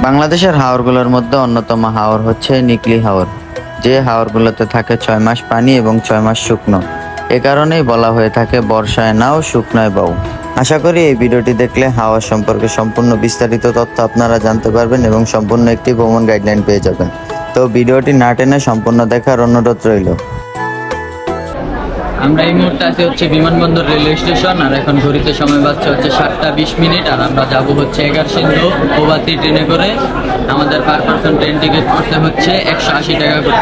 বাংলাদেশের হাওরগুলোর মধ্যে অন্যতম হাওর হচ্ছে নিকলি হাওর, যে হাওরগুলোতে থাকে 6 মাস পানি এবং 6 মাস শুকনো। এ কারণেই বলা হয়ে থাকে বর্ষায় নাও শুকনায় বাউ। আশা করি এই ভিডিওটি দেখলে হাওর সম্পর্কে সম্পূর্ণ বিস্তারিত তথ্য আপনারা জানতে পারবেন এবং সম্পূর্ণ একটি ভ্রমণ গাইডলাইন পেয়ে যাবেন। তো ভিডিওটি না টেনে সম্পূর্ণ দেখার অনুরোধ রইল। আমরা এই মুহূর্তে আছি হচ্ছে বিমানবন্দর রেলওয়ে স্টেশন, আর এখন ঘড়িতে সময় বাজছে হচ্ছে 7টা 20 মিনিট। আর আমরা যাবো হচ্ছে এগারসিন্ধু প্রভাতী ট্রেনে করে। আমাদের পার পারসন ট্রেন টিকিট করতে হচ্ছে 180 টাকা করে।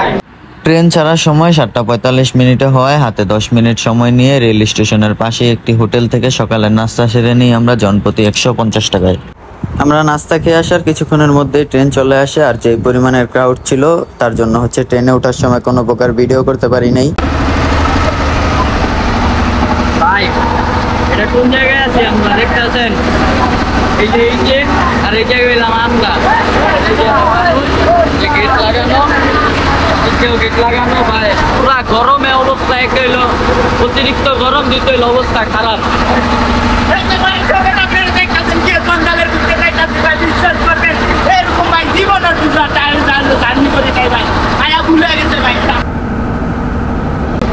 ট্রেন ছাড়ার সময় 7টা 45 মিনিটে হওয়ায় হাতে 10 মিনিট সময় নিয়ে রেল স্টেশনের পাশে একটি হোটেল থেকে সকালের নাস্তা সেরে নিই আমরা জনপ্রতি 150 টাকায়। আমরা নাস্তা খেয়ে আসার কিছুক্ষণের মধ্যেই ট্রেন চলে আসে, আর যেই পরিমাণের ক্রাউড ছিল তার জন্য হচ্ছে ট্রেনে ওঠার সময় কোনো প্রকার ভিডিও করতে পারি নাই। ভাই এটা কোন জায়গায় আছি আমরা দেখতে আছেন? এই যে আর এই জায়গায় এলাম আমরা, গেট লাগানো, গেট লাগানো ভাই পুরা গরমে অবস্থা এক হইলো, অতিরিক্ত গরম দিতে হইলো, অবস্থা খারাপ।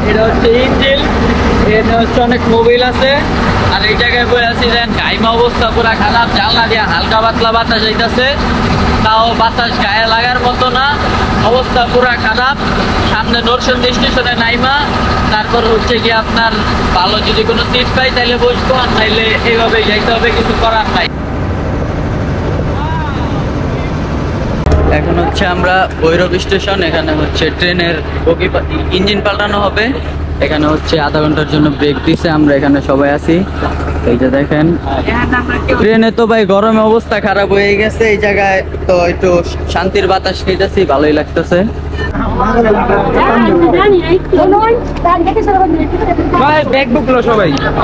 এটা হচ্ছে ইঞ্জিল, এটা হচ্ছে অনেক মোবিল আছে। আর এই জায়গায় বয়ে আছি দেন গাইমা অবস্থা পুরা খারাপ, জানলা দিয়ে হালকা পাতলা বাতাস যাইতেছে, তাও বাতাস গায়ে লাগার মতো না, অবস্থা পুরা খারাপ। সামনে নরসিংদী স্টেশনে নাইমা তারপর হচ্ছে কি আপনার ভালো যদি কোনো সিট পাই তাহলে বসবো, আর নাইলে এইভাবেই যাইতে হবে, কিছু করার নাই। এখন হচ্ছে আমরা ভৈরব স্টেশন, এখানে হচ্ছে ট্রেনের বগি ইঞ্জিন পাল্টানো হবে। এখানে হচ্ছে আধা ঘন্টার জন্য ব্রেক দিছে, আমরা এখানে সবাই আছি। এই যে দেখেন ট্রেনে তো ভাই গরমে অবস্থা খারাপ হয়ে গেছে, এই জায়গায় তো একটু শান্তির বাতাস খেতেছি, ভালোই লাগতেছে।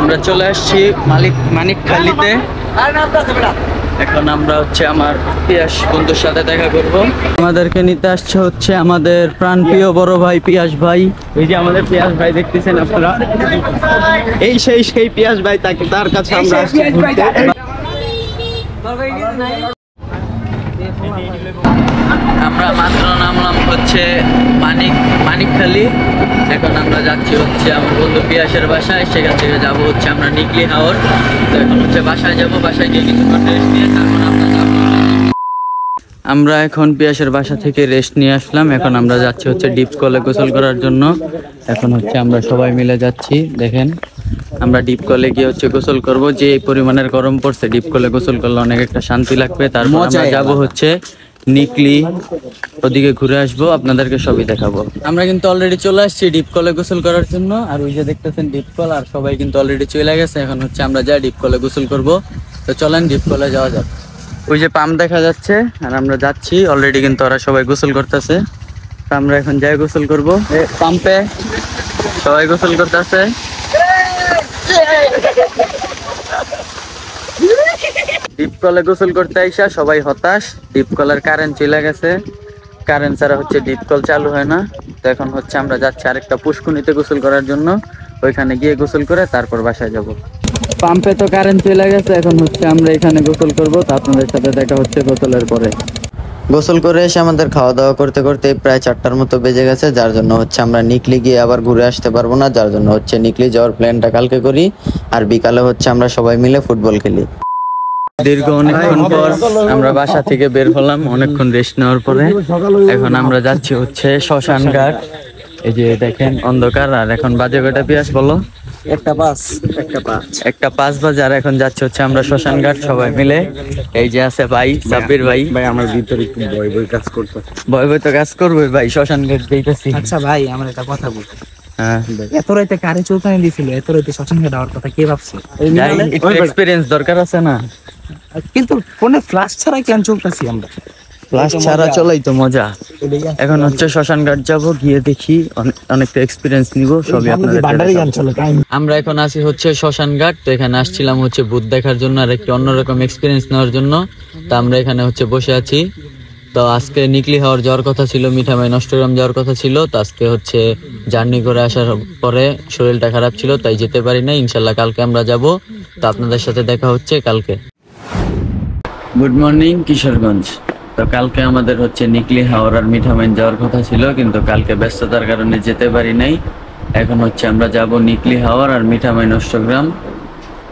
আমরা চলে আসছি মানিকখালীতে। এখন আমরা হচ্ছে আমার পিয়াস বন্ধুর সাথে দেখা করব। আমাদেরকে নিতে আসছে হচ্ছে আমাদের প্রাণপ্রিয় বড় ভাই পিয়াস ভাই। এই যে আমাদের পিয়াস ভাই দেখতেছেন আপনারা, এই সেই পিয়াস ভাই, তার কাছে আমরা আসছি ঘুরতে। আমরা মাত্র নামলাম হচ্ছে মানিকখালী। এখন আমরা যাচ্ছি হচ্ছে আমার বন্ধু পিয়াসের বাসায়, সেখান থেকে যাবো হচ্ছে আমরা নিকলি হাওর। তো এখন হচ্ছে বাসায় যাবো, বাসায় গিয়ে কিছুক্ষণ রেস্ট নিয়ে তারপর আমরা যাবো। আমরা এখন পিয়াসের বাসা থেকে রেস্ট নিয়ে আসলাম, এখন আমরা যাচ্ছি হচ্ছে ডিপ কলে গোসল করার জন্য। এখন হচ্ছে আমরা সবাই মিলে যাচ্ছি, দেখেন আমরা ডিপ কলে গিয়ে হচ্ছে গোসল করব। যে পরিমাণের গরম পড়ছে, ডিপ কলে গোসল করলে অনেক একটা শান্তি লাগবে। তারপর আমরা যাবো হচ্ছে নিকলি, ওদিকে ঘুরে আসবো, আপনাদেরকে সবই দেখাবো। আমরা কিন্তু অলরেডি চলে আসছি ডিপ কলে গোসল করার জন্য, আর ওই যে দেখতেছেন ডিপ কল, আর সবাই কিন্তু অলরেডি চলে গেছে। এখন হচ্ছে আমরা যাই ডিপ কলে গোসল করব। তো চলেন ডিপ কলে যাওয়া যাক। ওই যে পাম্প দেখা যাচ্ছে, আর আমরা যাচ্ছি, অলরেডি কিন্তু ওরা সবাই গোসল করতেছে। তো আমরা এখন যাই গোসল করব। পাম্পে সবাই গোসল করতেছে। ডিপ কলে গোসল করতে আইসা সবাই হতাশ, ডিপ কলের কারেন্ট চলে গেছে, কারেন্ট ছাড়া হচ্ছে ডিপ কল চালু হয় না। তো এখন হচ্ছে আমরা যাচ্ছি আরেকটা পুষ্কুনিতে গোসল করার জন্য, ওইখানে গিয়ে গোসল করে তারপর বাসায় যাব। পাম্পে তো কারেন্ট চলে গেছে, এখন হচ্ছে আমরা এখানে গোসল করব। তো আপনাদের সাথে দেখা হচ্ছে গোসলের পরে। গোসল করে এসে আমাদের খাওয়া দাওয়া করতে করতে প্রায় 4টার মতো বেজে গেছে, যার জন্য হচ্ছে আমরা নিকলি গিয়ে আবার ঘুরে আসতে পারবো না, যার জন্য হচ্ছে নিকলি যাওয়ার প্ল্যানটা কালকে করি। আর বিকালে হচ্ছে আমরা সবাই মিলে ফুটবল খেলি। দীর্ঘ অনেকক্ষণ পর আমরা বাসা থেকে বের হলাম, অনেকক্ষণ রেস্ট নেওয়ার পরে। এখন আমরা যাচ্ছি হচ্ছে শ্মশান ঘাট। এই যে দেখেন অন্ধকার, আর এখন বাজে কয়টা পিয়াস বলো? 1:05 বাজে। আর এখন যাচ্ছে হচ্ছে আমরা শ্মশান ঘাট সবাই মিলে। এই যে আছে ভাই সাব্বির ভাই। আমার ভিতরে একটু ভয় কাজ করতে, ভয় তো কাজ করবে ভাই, শ্মশান ঘাট যাইতেছি। আচ্ছা ভাই, আমার একটা কথা বল, হ্যাঁ এত রাইতে কারে চুলকানি দিছিল, এত রাইতে শ্মশান ঘাট যাওয়ার কথা কে ভাবছে? এক্সপেরিয়েন্স দরকার আছে না, কিন্তু ফোনে ফ্ল্যাশ ছাড়া কেন চলতেছি আমরা? ফ্ল্যাশ ছাড়া চলাই তো মজা। এখন হচ্ছে শ্মশান ঘাট যাবো, গিয়ে দেখি অনেকটা এক্সপিরিয়েন্স নিব, সবই আপনাদের। আমরা এখন আছি হচ্ছে শ্মশান ঘাট। তো এখানে আসছিলাম হচ্ছে ভূত দেখার জন্য আর একটি অন্যরকম এক্সপিরিয়েন্স নেওয়ার জন্য। তো আমরা এখানে হচ্ছে বসে আছি। তো আজকে নিকলি হাওর যাওয়ার কথা ছিল, মিঠামাই নষ্টগ্রাম যাওয়ার কথা ছিল। তো আজকে হচ্ছে জার্নি করে আসার পরে শরীরটা খারাপ ছিল, তাই যেতে পারি না। ইনশাল্লাহ কালকে আমরা যাব। তো আপনাদের সাথে দেখা হচ্ছে কালকে। Good morning Kishoreganj. তো কালকে আমাদের হচ্ছে নিকলি হাওর আর মিঠামইন যাওয়ার কথা ছিল, কিন্তু কালকে ব্যস্ততার কারণে যেতে পারি নাই। এখন হচ্ছে আমরা যাব নিকলি হাওর আর মিঠামইন অষ্টগ্রাম।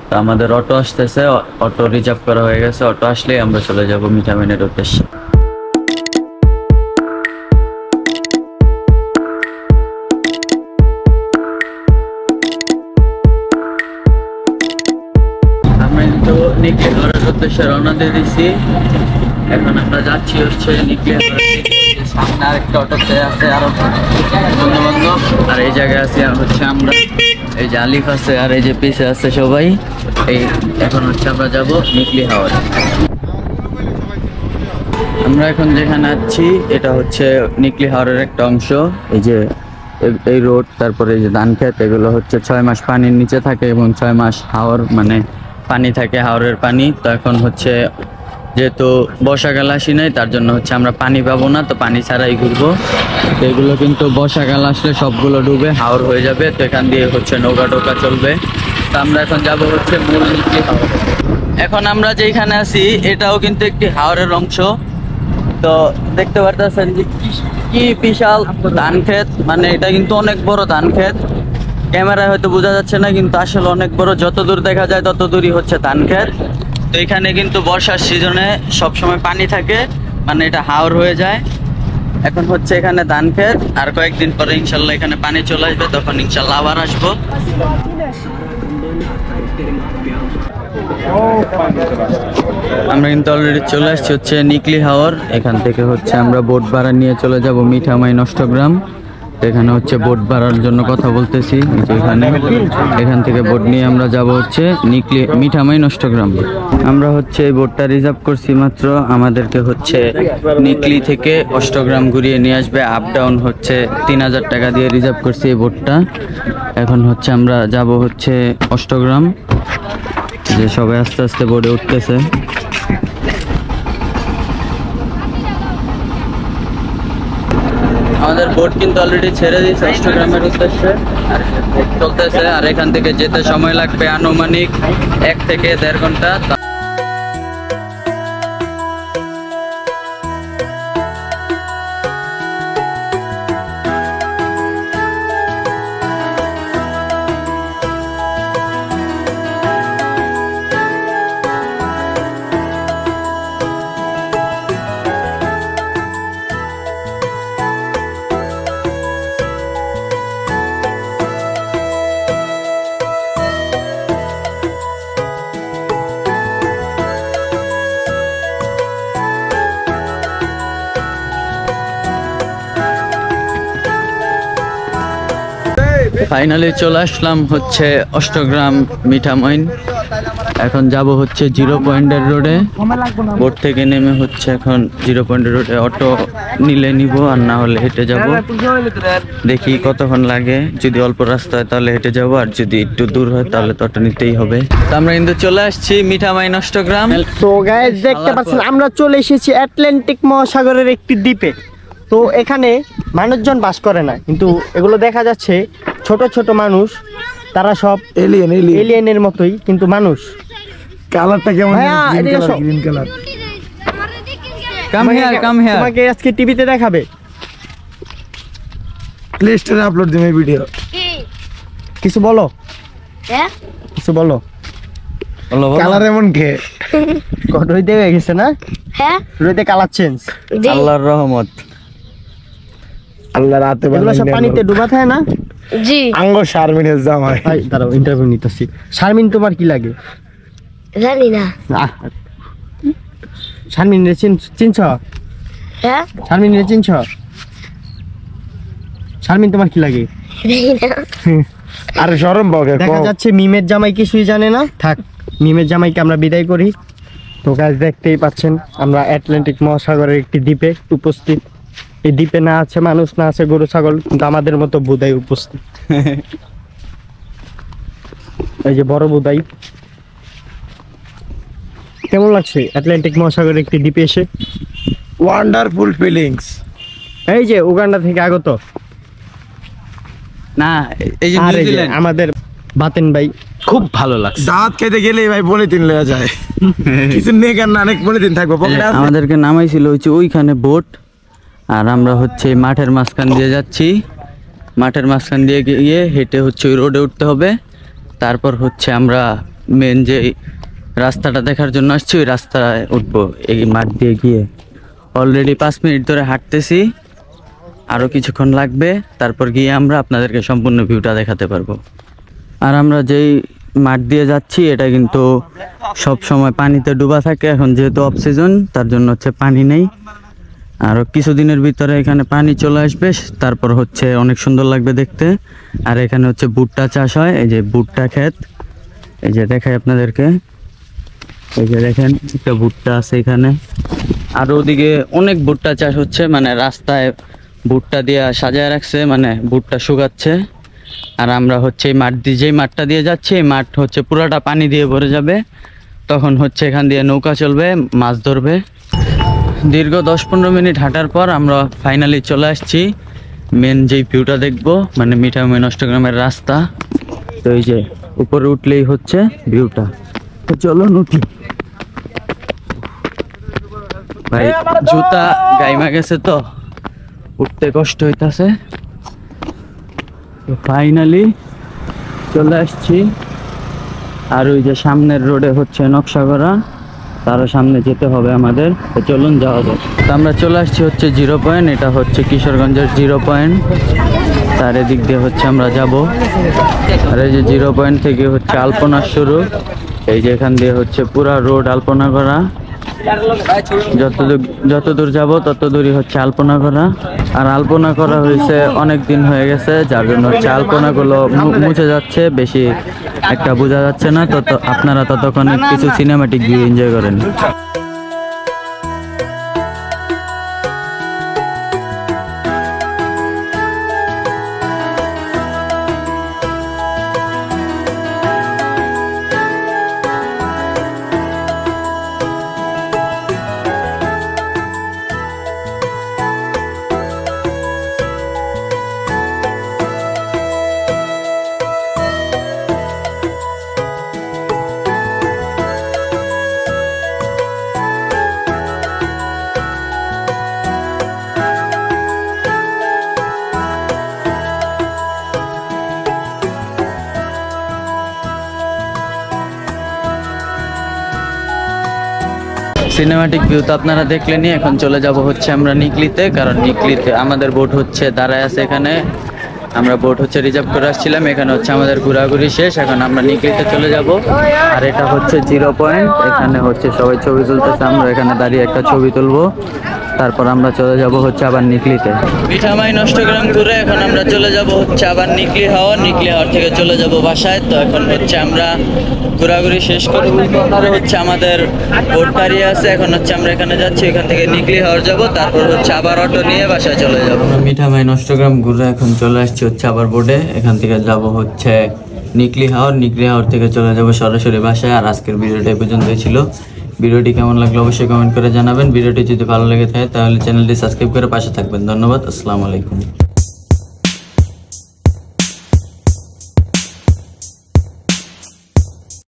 তো আমাদের অটো আসতেছে, অটো রিজার্ভ করা হয়ে গেছে, অটো আসলেই আমরা চলে যাব মিঠামইনের উদ্দেশ্যে। আমরা কিন্তু নিকলি হাওরের উদ্দেশ্যে রওনা দিয়ে দিছি। এখন আমরা যাচ্ছি হচ্ছে নিকলি হাওরের দিকে। সামনে আরেকটা অটোতে আছে আরো বন্ধু বান্ধব, আর এই জায়গায় আছি আর হচ্ছে আমরা, এই যে আলিফ আছে আর এই যে পিছে আছে সবাই। এই এখন হচ্ছে আমরা যাব নিকলি হাওর। আমরা এখন যেখানে আছি এটা হচ্ছে নিকলি হাওরের একটা অংশ। এই যে এই রোড, তারপরে এই যে ধান ক্ষেত, এগুলো হচ্ছে 6 মাস পানির নিচে থাকে এবং 6 মাস হাওর মানে পানি থাকে, হাওরের পানি। তো এখন হচ্ছে যেহেতু বর্ষাকাল আসি নাই, তার জন্য হচ্ছে আমরা পানি পাবো না, তো পানি ছাড়াই ঘুরবো। তো এগুলো কিন্তু বর্ষাকাল আসলে সবগুলো ডুবে হাওর হয়ে যাবে, তো এখান দিয়ে হচ্ছে নৌকা টোকা চলবে। তো আমরা এখন যাব হচ্ছে মূল নিকলি হাওর। এখন আমরা যেখানে আছি এটাও কিন্তু একটি হাওরের অংশ। তো দেখতে পারতেছেন যে কি বিশাল ধান ক্ষেত, মানে এটা কিন্তু অনেক বড় ধান ক্ষেত। ক্যামেরায় হয়তো বোঝা যাচ্ছে না, কিন্তু আসলে অনেক বড়, যত দূর দেখা যায় তত দূরই হচ্ছে ধান ক্ষেত। তো এখানে কিন্তু বর্ষার সিজনে সবসময় পানি থাকে, মানে এটা হাওর হয়ে যায়। এখন হচ্ছে এখানে ধান ক্ষেত, আর কয়েকদিন পরে ইনশাল্লাহ এখানে পানি চলে আসবে, তখন ইনশাল্লাহ আবার আসবো। আমরা কিন্তু অলরেডি চলে আসছি হচ্ছে নিকলি হাওর। এখান থেকে হচ্ছে আমরা বোট ভাড়া নিয়ে চলে যাব মিঠামইন অষ্টগ্রাম। এখানে হচ্ছে বোট ভাড়ার জন্য কথা বলতেছি, এখান থেকে বোট নিয়ে আমরা যাব হচ্ছে মিঠামইন অষ্টগ্রাম। আমরা হচ্ছে এই বোটটা রিজার্ভ করছি মাত্র, আমাদেরকে হচ্ছে নিকলি থেকে অষ্টগ্রাম ঘুরিয়ে নিয়ে আসবে। আপ ডাউন হচ্ছে 3000 টাকা দিয়ে রিজার্ভ করছি এই বোটটা। এখন হচ্ছে আমরা যাব হচ্ছে অষ্টগ্রাম, যে সবাই আস্তে আস্তে বোর্ডে উঠতেছে। আমাদের বোট কিন্তু অলরেডি ছেড়ে দিয়েছে অষ্টগ্রামের উদ্দেশ্যে, আর চলতেছে। আর এখান থেকে যেতে সময় লাগবে আনুমানিক 1 থেকে 1.5 ঘন্টা। ফাইনালি চলে আসলাম হচ্ছে অষ্টগ্রাম মিঠামইন। এখন যাব হচ্ছে 0 পয়েন্টের রোডে। বোট থেকে নেমে হচ্ছে এখন 0 পয়েন্টের রোডে অটো নিলে নিব, আর না হলে হেঁটে যাব। দেখি কতক্ষণ লাগে, যদি অল্প রাস্তা হয় তাহলে হেঁটে যাব, আর যদি একটু দূর হয় তাহলে তো অটো নিতেই হবে। তো আমরা কিন্তু চলে আসছি মিঠামইন অষ্টগ্রাম। তো গাইস দেখতে পাচ্ছেন আমরা চলে এসেছি আটলান্টিক মহাসাগরের একটি দ্বীপে। তো এখানে মানুষজন বাস করে না, কিন্তু এগুলো দেখা যাচ্ছে ছোট ছোট মানুষ, তারা সব এলিয়েনের মতোই কিন্তু মানুষ। কালারটা কেমন? Green colour. Come here. তোমাকে আজকে টিভিতে দেখাবে, প্লে স্টোরে আপলোড দিবে ভিডিও। কিছু বলো, কিছু বলো। কালার এমন কে রইতে হয়ে গেছে না? হ্যাঁ, রইতে কালার চেঞ্জ। আল্লাহর রহমত। আল্লাহ রাতে এগুলো সব পানিতে ডুবা থাকে না? জি। আঙ্গ শারমিনের জামাই। ভাই দাঁড়াও, ইন্টারভিউ নিতেছি। শারমিন তোমার কি লাগে? জানি না। শারমিন রে চিনছ? হ্যাঁ, শারমিন রে চিনছ? শারমিন তোমার কি লাগে? জানি না। আরে শরম বকে দেখা যাচ্ছে মিমের জামাই কিছুই জানে না। থাক, মিমের জামাইকে আমরা বিদায় করি। তো গাইস দেখতেই পাচ্ছেন আমরা আটলান্টিক মহাসাগরের একটি দ্বীপে উপস্থিত। এই দ্বীপে না আছে মানুষ, না আছে গরু ছাগল, কিন্তু আমাদের মতো বুদাই উপস্থিত। এই যে বড় বুদাই। কেমন লাগছে আটলান্টিক মহাসাগরের একটি দ্বীপে এসে? Wonderful feelings. এই যে উগান্ডা থেকে আগত, না এই যে আর এই যে নিউজিল্যান্ড। আমাদের বাতেন ভাই খুব ভালো লাগছে। দাওয়াত খেতে গেলে ভাই পলিথিন লয়ে যায়, কিছু নেই কেন না, অনেক পলিথিন থাকবে পকেটে আছে। আমাদেরকে নামাইছিল হচ্ছে ওইখানে বোট, আর আমরা হচ্ছে মাঠের মাঝখান দিয়ে যাচ্ছি। মাঠের মাঝখান দিয়ে গিয়ে হেঁটে হচ্ছে ওই রোডে উঠতে হবে। তারপর হচ্ছে আমরা মেন যে রাস্তাটা দেখার জন্য আসছি ওই রাস্তায় উঠবো এই মাঠ দিয়ে গিয়ে। অলরেডি 5 মিনিট ধরে হাঁটতেছি, আরও কিছুক্ষণ লাগবে, তারপর গিয়ে আমরা আপনাদেরকে সম্পূর্ণ ভিউটা দেখাতে পারবো। আর আমরা যেই মাঠ দিয়ে যাচ্ছি এটা কিন্তু সব সময় পানিতে ডুবা থাকে, এখন যেহেতু অফ সিজন তার জন্য হচ্ছে পানি নেই। আরও কিছুদিনের ভিতরে এখানে পানি চলে আসবে, তারপর হচ্ছে অনেক সুন্দর লাগবে দেখতে। আর এখানে হচ্ছে ভুট্টা চাষ হয়, এই যে ভুট্টা ক্ষেত, এই যে দেখাই আপনাদেরকে, এই যে দেখেন একটা ভুট্টা আছে এখানে। আর ওদিকে অনেক ভুট্টা চাষ হচ্ছে, মানে রাস্তায় ভুট্টা দিয়ে সাজায় রাখছে, মানে ভুট্টা শুকাচ্ছে। আর আমরা হচ্ছে এই মাঠ দিয়ে, যেই মাঠটা দিয়ে যাচ্ছি এই মাঠ হচ্ছে পুরাটা পানি দিয়ে ভরে যাবে, তখন হচ্ছে এখান দিয়ে নৌকা চলবে, মাছ ধরবে। দীর্ঘ 10-15 মিনিট হাঁটার পর আমরা ফাইনালি চলে আসছি মেন যেই ভিউটা দেখবো, মানে মিঠামই নষ্টগ্রামের রাস্তা। তো এই যে উপরে উঠলেই হচ্ছে ভিউটা, তো চলো উঠি। ভাই জুতা গাইমা গেছে তো উঠতে কষ্ট হইতাছে। তো ফাইনালি চলে আসছি। আর ওই যে সামনের রোডে হচ্ছে নকশা করা, তারও সামনে যেতে হবে আমাদের, তো চলুন যাওয়া যাক। তো আমরা চলে আসছি হচ্ছে 0 পয়েন্ট, এটা হচ্ছে কিশোরগঞ্জের 0 পয়েন্ট। তার এদিক দিয়ে হচ্ছে আমরা যাব। আর এই যে 0 পয়েন্ট থেকে হচ্ছে আলপনা শুরু, এই যে এখান দিয়ে হচ্ছে পুরা রোড আলপনা করা। যতদূর যাব তত দূরই হচ্ছে আলপনা করা। আর আলপনা করা হয়েছে অনেক দিন হয়ে গেছে, যার জন্য হচ্ছে আলপনাগুলো মুছে যাচ্ছে, বেশি একটা বোঝা যাচ্ছে না। তো আপনারা ততক্ষণ কিছু সিনেমাটিক ভিউ এনজয় করেন। সিনেমাটিক ভিউ তো আপনারা দেখলেনই, এখন চলে যাব হচ্ছে আমরা নিকলিতে, কারণ নিকলিতে আমাদের বোট হচ্ছে দাঁড়ায় আছে এখানে। আমরা বোট হচ্ছে রিজার্ভ করে আসছিলাম, এখানে হচ্ছে আমাদের ঘোরাঘুরি শেষ, এখন আমরা নিকলিতে চলে যাব। আর এটা হচ্ছে 0 পয়েন্ট, এখানে হচ্ছে সবাই ছবি তুলতেছে, আমরা এখানে দাঁড়িয়ে একটা ছবি তুলবো, তারপর আমরা চলে যাব হচ্ছে আবার নিকলিতে। মিঠামাই নষ্টগ্রাম ঘুরে এখন আমরা চলে যাব হচ্ছে আবার নিকলি হাওর। নিকলি হাওর থেকে চলে যাব বাসায়। তো এখন হচ্ছে আমরা ঘোরাঘুরি শেষ করব, হচ্ছে আমাদের বোট দাঁড়িয়ে আছে, এখন হচ্ছে আমরা এখানে যাচ্ছি, এখান থেকে নিকলি হাওর যাব, তারপর হচ্ছে আবার অটো নিয়ে বাসায় চলে যাব। মিঠামাই নষ্টগ্রাম ঘুরে এখন চলে আসছি হচ্ছে আবার বোটে, এখান থেকে যাব হচ্ছে নিকলি হাওর। নিকলি হাওর থেকে চলে যাব সরাসরি বাসায়। আর আজকের ভিডিওটা এই পর্যন্তই ছিল। ভিডিওটি কেমন লাগলো অবশ্যই কমেন্ট করে জানাবেন। ভিডিওটি যদি ভালো লেগে থাকে তাহলে চ্যানেলটি সাবস্ক্রাইব করে পাশে থাকবেন। ধন্যবাদ, আসসালামু আলাইকুম।